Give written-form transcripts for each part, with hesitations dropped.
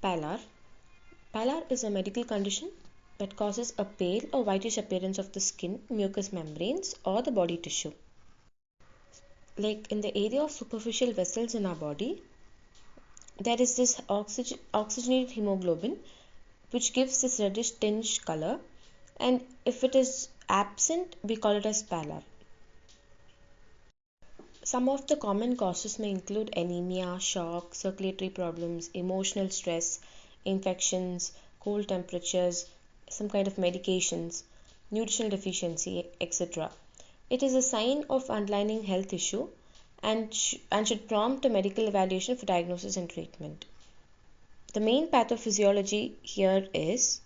Pallor. Pallor is a medical condition that causes a pale or whitish appearance of the skin, mucous membranes, or the body tissue. Like in the area of superficial vessels in our body, there is this oxygenated hemoglobin which gives this reddish tinge color, and if it is absent, we call it as pallor. Some of the common causes may include anemia, shock, circulatory problems, emotional stress, infections, cold temperatures, some kind of medications, nutritional deficiency, etc. It is a sign of underlying health issue and should prompt a medical evaluation for diagnosis and treatment. The main pathophysiology here is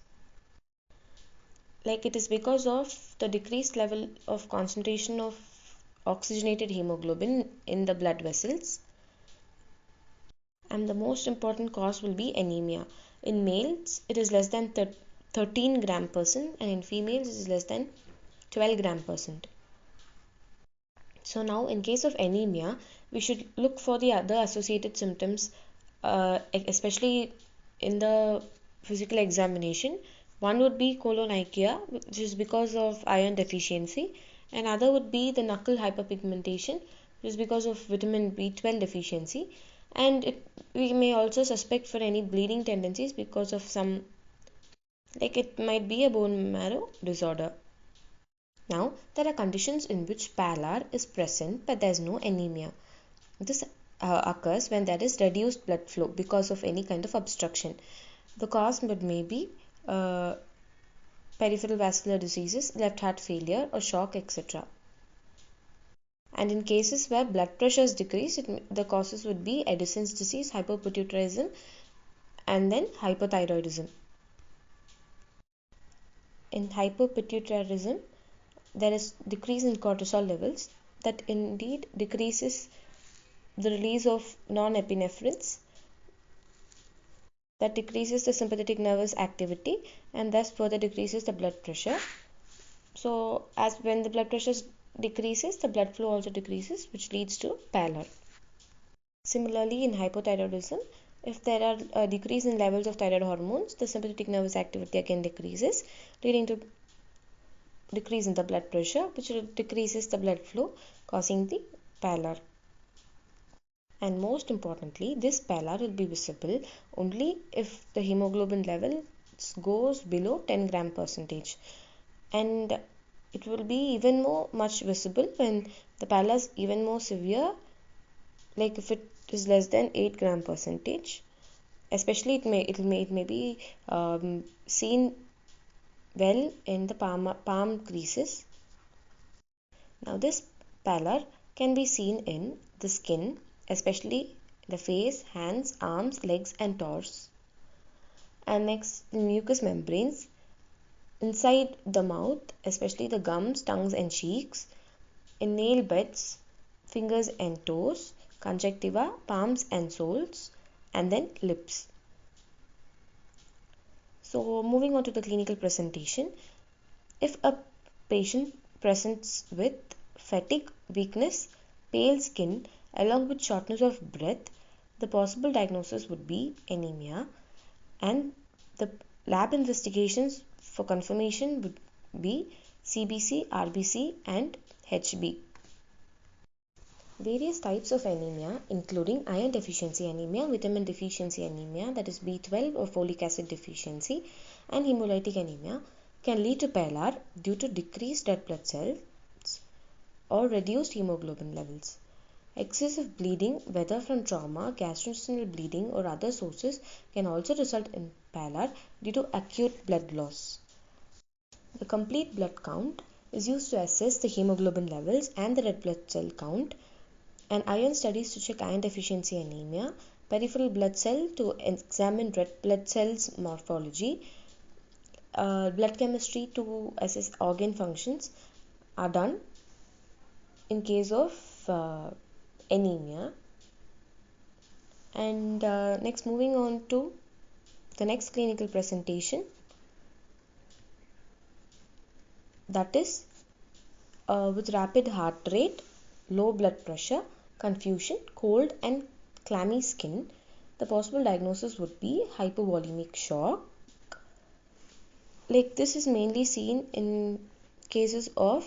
like it is because of the decreased level of concentration of oxygenated hemoglobin in the blood vessels, and the most important cause will be anemia. In males it is less than 13 gram percent, and in females it is less than 12 gram percent. So now in case of anemia, we should look for the other associated symptoms, especially in the physical examination. One would be colonychia, which is because of iron deficiency. Another would be the knuckle hyperpigmentation, which is because of vitamin B12 deficiency. And we may also suspect for any bleeding tendencies because of some, like it might be a bone marrow disorder. Now, there are conditions in which pallor is present but there is no anemia. This occurs when there is reduced blood flow because of any kind of obstruction. The cause may be peripheral vascular diseases, left heart failure, or shock, etc. And in cases where blood pressure is decreased, the causes would be Addison's disease, hypopituitarism, and then hypothyroidism. In hypopituitarism, there is decrease in cortisol levels that indeed decreases the release of norepinephrines, that decreases the sympathetic nervous activity and thus further decreases the blood pressure. So as when the blood pressure decreases, the blood flow also decreases, which leads to pallor. Similarly, in hypothyroidism, if there are a decrease in levels of thyroid hormones, the sympathetic nervous activity again decreases, leading to decrease in the blood pressure, which decreases the blood flow, causing the pallor. And most importantly, this pallor will be visible only if the hemoglobin level goes below 10 gram percentage, and it will be even more much visible when the pallor is even more severe, like if it is less than 8 gram percentage. Especially it may be seen well in the palm creases. Now this pallor can be seen in the skin, especially the face, hands, arms, legs and torso. And next, mucous membranes inside the mouth, especially the gums, tongues and cheeks, in nail beds, fingers and toes, conjunctiva, palms and soles, and then lips. So moving on to the clinical presentation. If a patient presents with fatigue, weakness, pale skin along with shortness of breath, the possible diagnosis would be anemia, and the lab investigations for confirmation would be CBC, RBC and HB. Various types of anemia, including iron deficiency anemia, vitamin deficiency anemia, that is B12 or folic acid deficiency, and hemolytic anemia, can lead to pallor due to decreased red blood cells or reduced hemoglobin levels. Excessive bleeding, whether from trauma, gastrointestinal bleeding, or other sources, can also result in pallor due to acute blood loss. The complete blood count is used to assess the hemoglobin levels and the red blood cell count, and iron studies to check iron deficiency anemia, peripheral blood cell to examine red blood cells morphology, blood chemistry to assess organ functions are done in case of anemia. And next, moving on to the next clinical presentation, that is with rapid heart rate, low blood pressure, confusion, cold and clammy skin, the possible diagnosis would be hypovolemic shock. Like this is mainly seen in cases of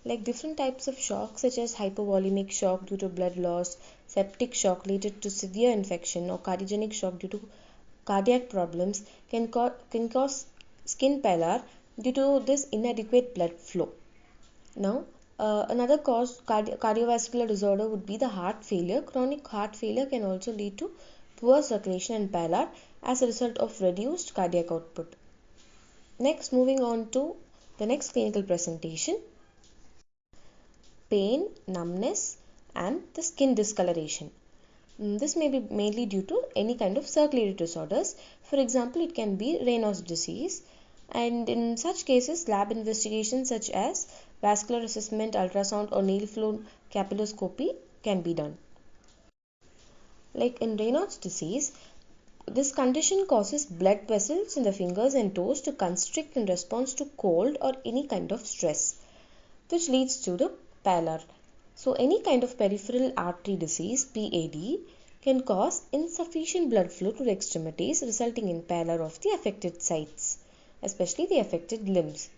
like different types of shock such as hypovolemic shock due to blood loss, septic shock related to severe infection, or cardiogenic shock due to cardiac problems can cause skin pallor due to this inadequate blood flow. Now, another cause cardiovascular disorder would be the heart failure. Chronic heart failure can also lead to poor circulation and pallor as a result of reduced cardiac output. Next, moving on to the next clinical presentation: pain, numbness, and the skin discoloration. This may be mainly due to any kind of circulatory disorders. For example, it can be Raynaud's disease, and in such cases, lab investigations such as vascular assessment, ultrasound, or nail flow capilloscopy can be done. Like in Raynaud's disease, this condition causes blood vessels in the fingers and toes to constrict in response to cold or any kind of stress, which leads to the pallor. So, any kind of peripheral artery disease (PAD) can cause insufficient blood flow to the extremities, resulting in pallor of the affected sites, especially the affected limbs.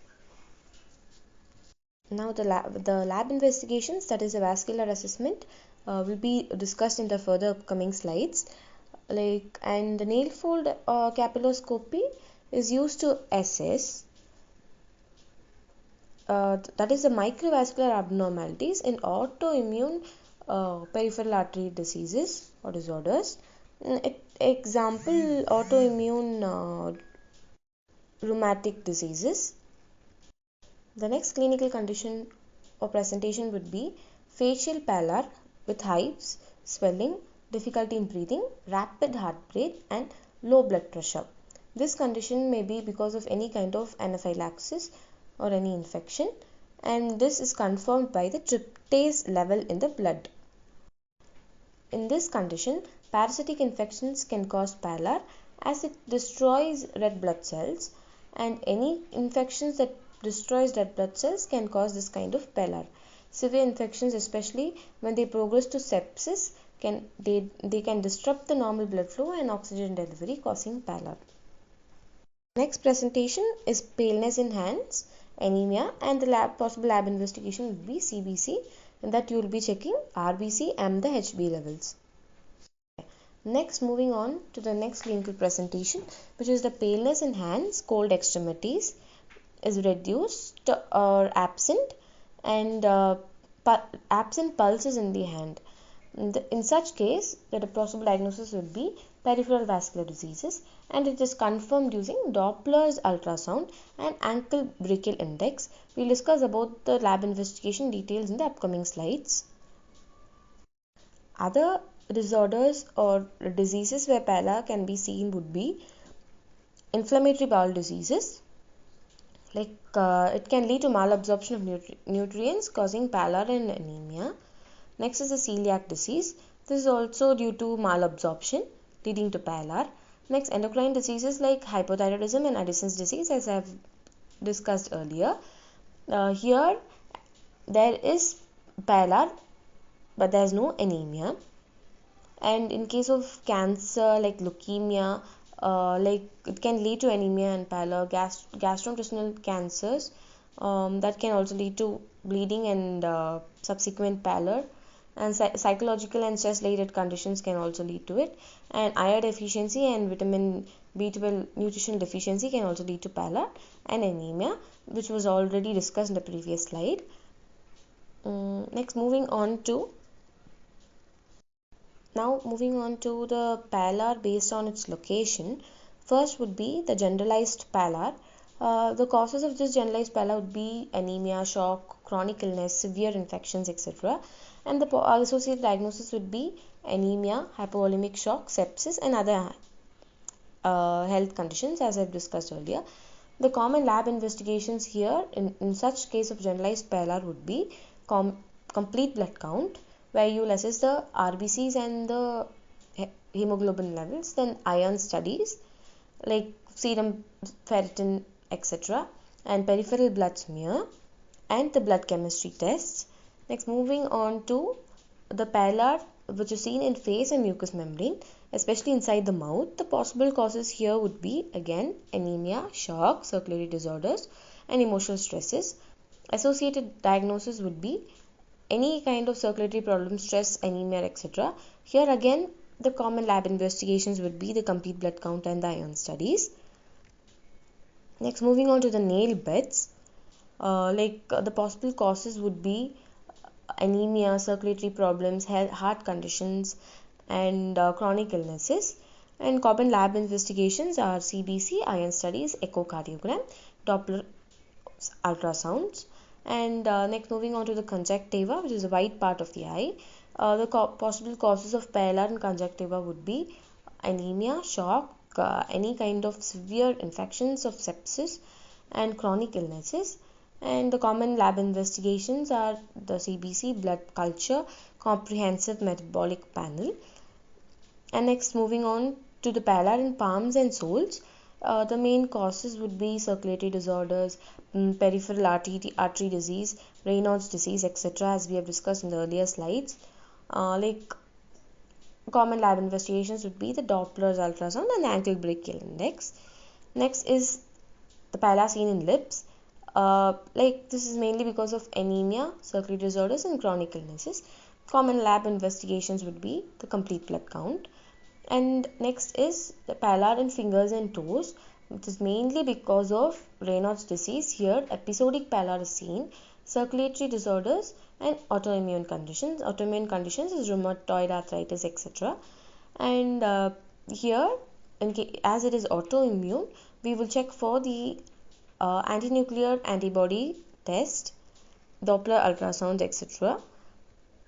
Now, the lab investigations, that is a vascular assessment, will be discussed in the further upcoming slides. And the nail fold capilloscopy is used to assess that is the microvascular abnormalities in autoimmune peripheral artery diseases or disorders. Example, autoimmune rheumatic diseases. The next clinical condition or presentation would be facial pallor with hives, swelling, difficulty in breathing, rapid heartbeat, and low blood pressure. This condition may be because of any kind of anaphylaxis or any infection, and this is confirmed by the tryptase level in the blood. In this condition, parasitic infections can cause pallor as it destroys red blood cells, and any infections that destroys red blood cells can cause this kind of pallor. Severe infections, especially when they progress to sepsis, can disrupt the normal blood flow and oxygen delivery, causing pallor. Next presentation is paleness in hands, anemia, and the possible lab investigation would be CBC, and that you will be checking RBC and the HB levels. Next, moving on to the next clinical presentation, which is the paleness in hands, cold extremities is reduced or absent, and absent pulses in the hand. In such case, the possible diagnosis would be peripheral vascular diseases, and it is confirmed using Doppler's ultrasound and ankle brachial index. We'll discuss about the lab investigation details in the upcoming slides. Other disorders or diseases where pallor can be seen would be inflammatory bowel diseases. It can lead to malabsorption of nutrients, causing pallor and anemia. Next is the celiac disease. This is also due to malabsorption, leading to pallor. Next, endocrine diseases like hypothyroidism and Addison's disease, as I have discussed earlier. Here, there is pallor, but there is no anemia. And in case of cancer like leukemia, it can lead to anemia and pallor. Gastrointestinal cancers, that can also lead to bleeding and subsequent pallor. And psychological and stress related conditions can also lead to it, and iron deficiency and vitamin B12 nutritional deficiency can also lead to pallor and anemia, which was already discussed in the previous slide. Next, moving on to the pallor based on its location. First would be the generalized pallor. The causes of this generalized pallor would be anemia, shock, chronic illness, severe infections, etc. And the associated diagnosis would be anemia, hypovolemic shock, sepsis, and other health conditions, as I've discussed earlier. The common lab investigations here in such case of generalized pallor would be complete blood count, where you will assess the RBCs and the hemoglobin levels, then iron studies like serum ferritin, etc., and peripheral blood smear, and the blood chemistry tests. Next, moving on to the pallor, which is seen in face and mucous membrane, especially inside the mouth. The possible causes here would be again anemia, shock, circulatory disorders, and emotional stresses. Associated diagnosis would be any kind of circulatory problem, stress, anemia, etc. Here again, the common lab investigations would be the complete blood count and the iron studies. Next, moving on to the nail beds, the possible causes would be anemia, circulatory problems, heart conditions, and chronic illnesses. And common lab investigations are CBC, iron studies, echocardiogram, Doppler ultrasounds. And next, moving on to the conjunctiva, which is the white part of the eye. The possible causes of pallor and conjunctiva would be anemia, shock, any kind of severe infections of sepsis, and chronic illnesses. And the common lab investigations are the CBC, blood culture, comprehensive metabolic panel. And next, moving on to the pallor in palms and soles. The main causes would be circulatory disorders, peripheral artery disease, Raynaud's disease, etc., as we have discussed in the earlier slides. Common lab investigations would be the Doppler's ultrasound and the ankle brachial index. Next is the pallor seen in lips. This is mainly because of anemia, circulatory disorders, and chronic illnesses. Common lab investigations would be the complete blood count. And next is the pallor in fingers and toes, which is mainly because of Raynaud's disease. Here, episodic pallor is seen, circulatory disorders, and autoimmune conditions. Autoimmune conditions is rheumatoid arthritis, etc. And here, as it is autoimmune, we will check for the antinuclear antibody test, Doppler ultrasound, etc.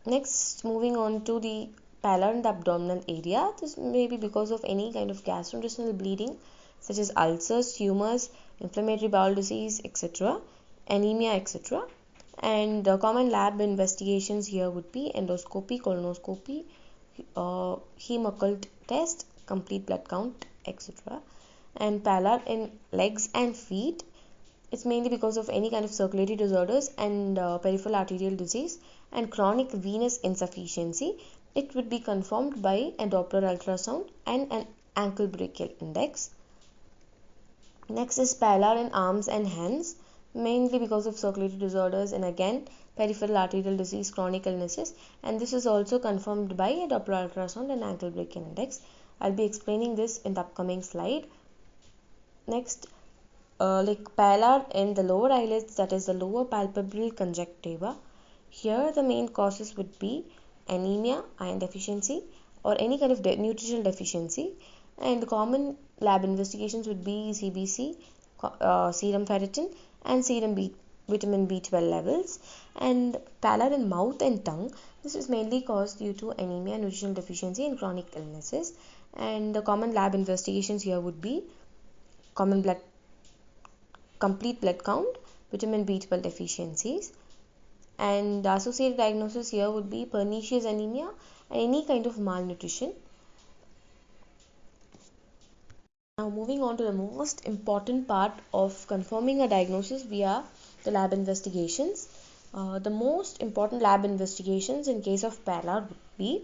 Next, moving on to the pallor in the abdominal area. This may be because of any kind of gastrointestinal bleeding, such as ulcers, tumors, inflammatory bowel disease, etc., anemia, etc. And common lab investigations here would be endoscopy, colonoscopy, hemoccult test, complete blood count, etc. And pallor in legs and feet. It's mainly because of any kind of circulatory disorders and peripheral arterial disease and chronic venous insufficiency. It would be confirmed by a Doppler ultrasound and an ankle brachial index. Next is pallor in arms and hands, mainly because of circulatory disorders and again peripheral arterial disease, chronic illnesses, and this is also confirmed by a Doppler ultrasound and ankle brachial index. I'll be explaining this in the upcoming slide. Next, pallor in the lower eyelids, that is the lower palpebral conjunctiva. Here the main causes would be anemia, iron deficiency, or any kind of nutritional deficiency, and the common lab investigations would be CBC, serum ferritin, and serum vitamin B12 levels. And pallor in mouth and tongue, this is mainly caused due to anemia, nutritional deficiency, and chronic illnesses. And the common lab investigations here would be complete blood count, vitamin B12 deficiencies, and the associated diagnosis here would be pernicious anemia and any kind of malnutrition. Now moving on to the most important part of confirming a diagnosis via the lab investigations. The most important lab investigations in case of pallor would be,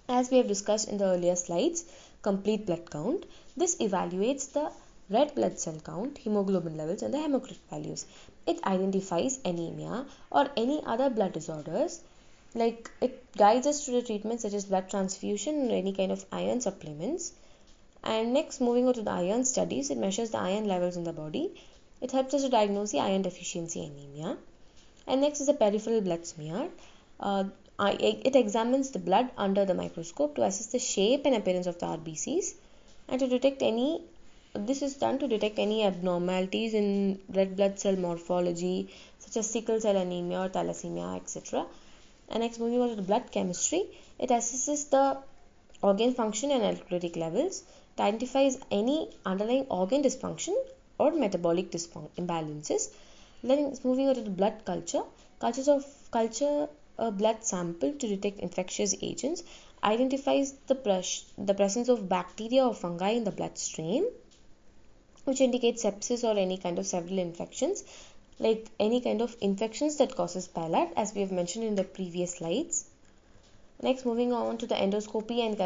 as we have discussed in the earlier slides, complete blood count. This evaluates the red blood cell count, hemoglobin levels, and the hematocrit values. It identifies anemia or any other blood disorders. It guides us to the treatment such as blood transfusion or any kind of iron supplements. And next, moving on to the iron studies, it measures the iron levels in the body. It helps us to diagnose the iron deficiency anemia. And next is the peripheral blood smear. It examines the blood under the microscope to assess the shape and appearance of the RBCs and to detect any abnormalities in red blood cell morphology such as sickle cell anemia or thalassemia, etc. And next, moving on to the blood chemistry, it assesses the organ function and electrolytic levels. It identifies any underlying organ dysfunction or metabolic imbalances. Then moving on to the blood culture a blood sample to detect infectious agents, identifies the presence of bacteria or fungi in the bloodstream, which indicates sepsis or any kind of several infections, like any kind of infections that causes pallor, as we have mentioned in the previous slides. Next, moving on to the endoscopy and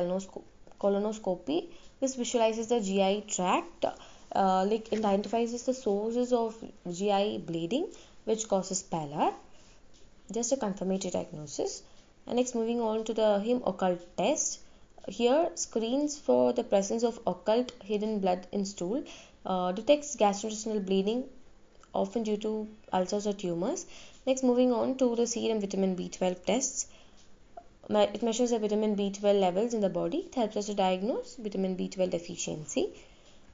colonoscopy. This visualizes the GI tract, like identifies the sources of GI bleeding which causes pallor. Just a confirmatory diagnosis. And next, moving on to the heme occult test. Here, screens for the presence of occult hidden blood in stool, detects gastrointestinal bleeding, often due to ulcers or tumors. Next, moving on to the serum vitamin B12 tests. It measures the vitamin B12 levels in the body. It helps us to diagnose vitamin B12 deficiency.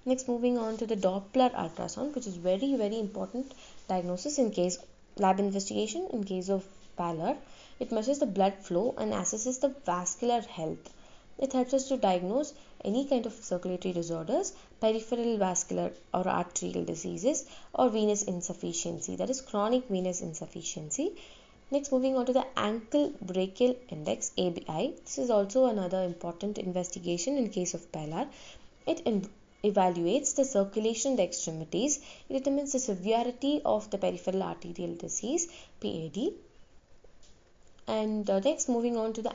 Next, moving on to the Doppler ultrasound, which is very, very important diagnosis in case lab investigation in case of pallor. It measures the blood flow and assesses the vascular health. It helps us to diagnose any kind of circulatory disorders, peripheral vascular or arterial diseases, or venous insufficiency, that is chronic venous insufficiency. Next, moving on to the ankle brachial index ABI. This is also another important investigation in case of pallor. It evaluates the circulation in the extremities. It determines the severity of the peripheral arterial disease PAD. And next, moving on to the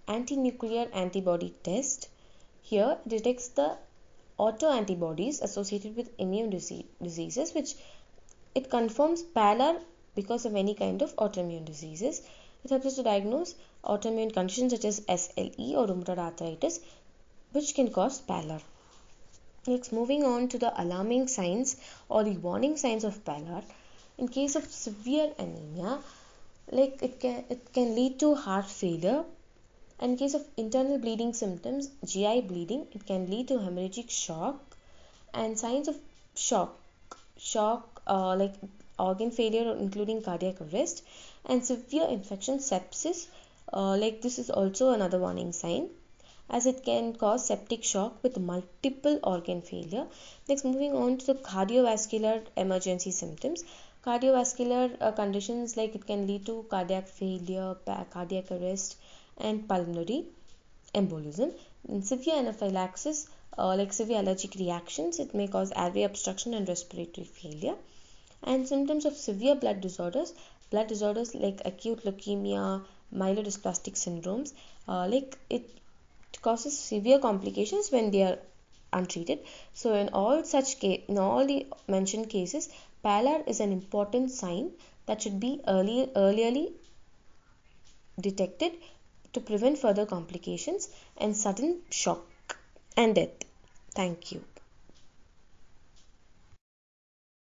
anti-nuclear antibody test. Here it detects the autoantibodies associated with immune diseases, which it confirms pallor because of any kind of autoimmune diseases. It helps us to diagnose autoimmune conditions such as SLE or rheumatoid arthritis, which can cause pallor. Next, moving on to the alarming signs or the warning signs of pallor. In case of severe anemia, like it can lead to heart failure. In case of internal bleeding symptoms, GI bleeding, it can lead to hemorrhagic shock. And signs of shock like organ failure including cardiac arrest, and severe infection sepsis, like this is also another warning sign, as it can cause septic shock with multiple organ failure. Next, moving on to the cardiovascular emergency symptoms. Cardiovascular conditions, like it can lead to cardiac failure, cardiac arrest, and pulmonary embolism. In severe anaphylaxis, like severe allergic reactions, it may cause airway obstruction and respiratory failure. And symptoms of severe blood disorders like acute leukemia, myelodysplastic syndromes, like it causes severe complications when they are untreated. So in all the mentioned cases, pallor is an important sign that should be earlierly detected to prevent further complications and sudden shock and death. Thank you.